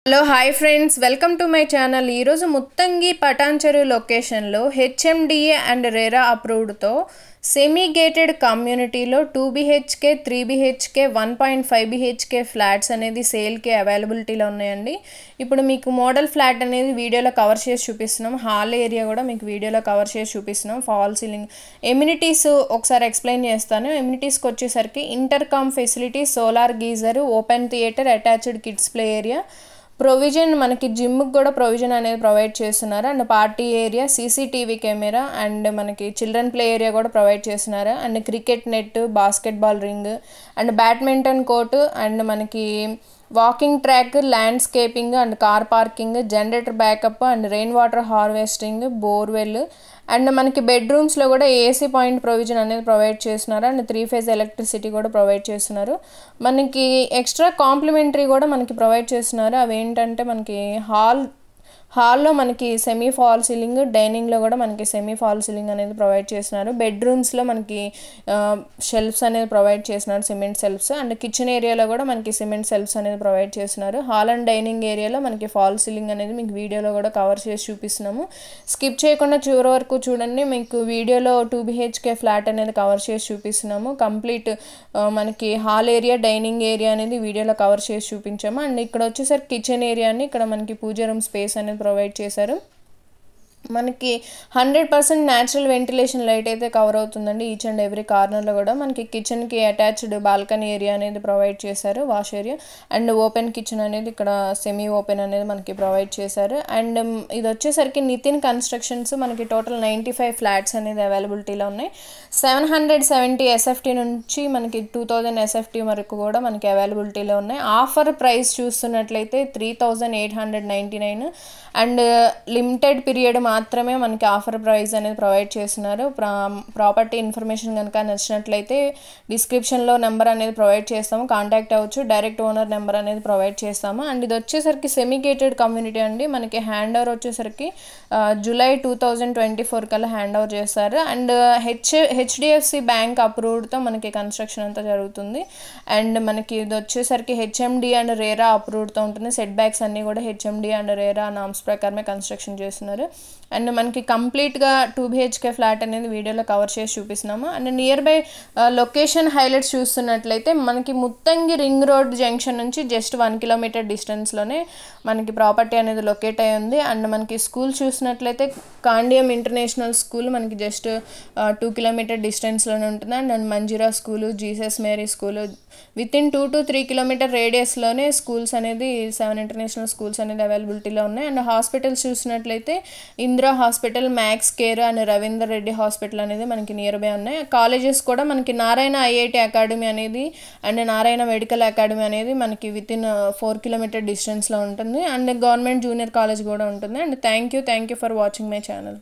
Hello hi friends, welcome to my channel. ఈరోజు ముత్తంగి పటాన్చెరు లొకేషన్లో HMDA and RERA అప్రూవ్డ్తో semi gated కమ్యూనిటీలో 2BHK 3BHK 1.5 BHK ఫ్లాట్స్ అనేది సేల్కి అవైలబిలిటీలో ఉన్నాయండి. ఇప్పుడు మీకు మోడల్ ఫ్లాట్ అనేది వీడియోలో కవర్ చేసి చూపిస్తున్నాం. హాల్ ఏరియా కూడా మీకు వీడియోలో కవర్ చేసి చూపిస్తున్నాం. ఫాల్ సీలింగ్ ఎమ్యూనిటీస్ ఒకసారి ఎక్స్ప్లెయిన్ చేస్తాను. ఎమ్యూనిటీస్కి వచ్చేసరికి intercom facility, solar geyser, open theatre, attached kids play area, provision మనకి జిమ్కి కూడా ప్రొవిజన్ అనేది ప్రొవైడ్ చేస్తున్నారు. And party area, CCTV camera, and మనకి చిల్డ్రన్ ప్లే ఏరియా కూడా ప్రొవైడ్ చేస్తున్నారు. And cricket net, basketball ring, and badminton court, and మనకి walking track, landscaping and car parking, generator backup, and rain water harvesting, borewell, and మనకి బెడ్రూమ్స్లో కూడా AC point provision అనేది provide చేస్తున్నారు. And 3 phase electricity కూడా provide చేస్తున్నారు. మనకి extra complementary కూడా మనకి ప్రొవైడ్ చేస్తున్నారు. అవి ఏంటంటే మనకి హాల్లో మనకి సెమీ ఫాల్ సీలింగ్, డైనింగ్లో కూడా మనకి సెమీ ఫాల్ సీలింగ్ అనేది ప్రొవైడ్ చేస్తున్నారు. బెడ్రూమ్స్లో మనకి షెల్ఫ్స్ అనేది ప్రొవైడ్ చేస్తున్నారు, సిమెంట్ షెల్ఫ్స్. అండ్ కిచెన్ ఏరియాలో కూడా మనకి సిమెంట్ షెల్ఫ్స్ అనేది ప్రొవైడ్ చేస్తున్నారు. హాల్ అండ్ డైనింగ్ ఏరియాలో మనకి ఫాల్ సీలింగ్ అనేది మీకు వీడియోలో కూడా కవర్ చేసి చూపిస్తున్నాము. స్కిప్ చేయకుండా చివరి వరకు చూడండి. మీకు వీడియోలో 2BHK ఫ్లాట్ అనేది కవర్ చేసి చూపిస్తున్నాము. కంప్లీట్ మనకి హాల్ ఏరియా, డైనింగ్ ఏరియా అనేది వీడియోలో కవర్ చేసి చూపించాము. అండ్ ఇక్కడ వచ్చేసరికి కిచెన్ ఏరియాని ఇక్కడ మనకి పూజ రూమ్ స్పేస్ అనేది ప్రొవైడ్ చేశారు. మనకి 100% న్యాచురల్ వెంటిలేషన్ లైట్ అయితే కవర్ అవుతుందండి ఈచ్ అండ్ ఎవ్రీ కార్నర్లో కూడా. మనకి కిచెన్కి అటాచ్డ్ బాల్కనీ ఏరియా అనేది ప్రొవైడ్ చేశారు, wash area. And open kitchen అనేది ఇక్కడ సెమీ ఓపెన్ అనేది మనకి ప్రొవైడ్ చేశారు. అండ్ ఇది వచ్చేసరికి నితిన్ కన్స్ట్రక్షన్స్ మనకి టోటల్ 95 ఫ్లాట్స్ అనేది అవైలబిలిటీలో ఉన్నాయి. 770 SFT నుంచి మనకి 2000 SFT వరకు కూడా మనకి అవైలబిలిటీలో ఉన్నాయి. ఆఫర్ ప్రైస్ చూస్తున్నట్లయితే 3899. అండ్ లిమిటెడ్ పీరియడ్ మాత్రమే మనకి ఆఫర్ ప్రైస్ అనేది ప్రొవైడ్ చేస్తున్నారు. ప్రాపర్టీ ఇన్ఫర్మేషన్ కనుక నచ్చినట్లయితే డిస్క్రిప్షన్లో నెంబర్ అనేది ప్రొవైడ్ చేస్తాము, కాంటాక్ట్ అవ్వచ్చు. డైరెక్ట్ ఓనర్ నెంబర్ అనేది ప్రొవైడ్ చేస్తాము. అండ్ ఇది వచ్చేసరికి సెమీ గేటెడ్ కమ్యూనిటీ అండి. మనకి హ్యాండ్ ఓవర్ వచ్చేసరికి జూలై 2024 కల్లా హ్యాండ్ ఓవర్ చేస్తారు. అండ్ HDFC బ్యాంక్ అప్రూవ్డ్తో మనకి కన్స్ట్రక్షన్ అంతా జరుగుతుంది. అండ్ మనకి ఇది వచ్చేసరికి HMD అండ్ రేరా అప్రూవ్డ్తో ఉంటుంది. సెట్ బ్యాక్స్ అన్నీ కూడా HMD అండ్ రేరా నామ్స్ ప్రకారమే కన్స్ట్రక్షన్ చేస్తున్నారు. అండ్ మనకి కంప్లీట్గా 2BHK ఫ్లాట్ అనేది వీడియోలో కవర్ చేసి చూపిస్తున్నాము. And near by location highlights చూస్తున్నట్లయితే మనకి ముత్తంగి రింగ్ రోడ్ జంక్షన్ నుంచి జస్ట్ 1 కిలోమీటర్ డిస్టెన్స్లోనే మనకి ప్రాపర్టీ అనేది లొకేట్ అయి ఉంది. అండ్ మనకి స్కూల్ చూసినట్లయితే కాండియం ఇంటర్నేషనల్ స్కూల్ మనకి జస్ట్ 2 కిలోమీటర్ డిస్టెన్స్లోనే ఉంటుంది. And Manjira school, Jesus Mary school within 2 to 3 kilometre రేడియస్లోనే స్కూల్స్ అనేది 7 ఇంటర్నేషనల్ స్కూల్స్ అనేది అవైలబిలిటీలో ఉన్నాయి. అండ్ హాస్పిటల్స్ చూసినట్లయితే Indira hospital, max care and Ravinder Reddy hospital అనేది మనకి నియర్ బై ఉన్నాయి. కాలేజెస్ కూడా మనకి నారాయణ IIT అకాడమీ అనేది అండ్ నారాయణ మెడికల్ అకాడమీ అనేది మనకి వితిన్ 4 కిలోమీటర్ డిస్టెన్స్లో ఉంటుంది. అండ్ గవర్నమెంట్ జూనియర్ కాలేజ్ కూడా ఉంటుంది. And thank you for watching my channel.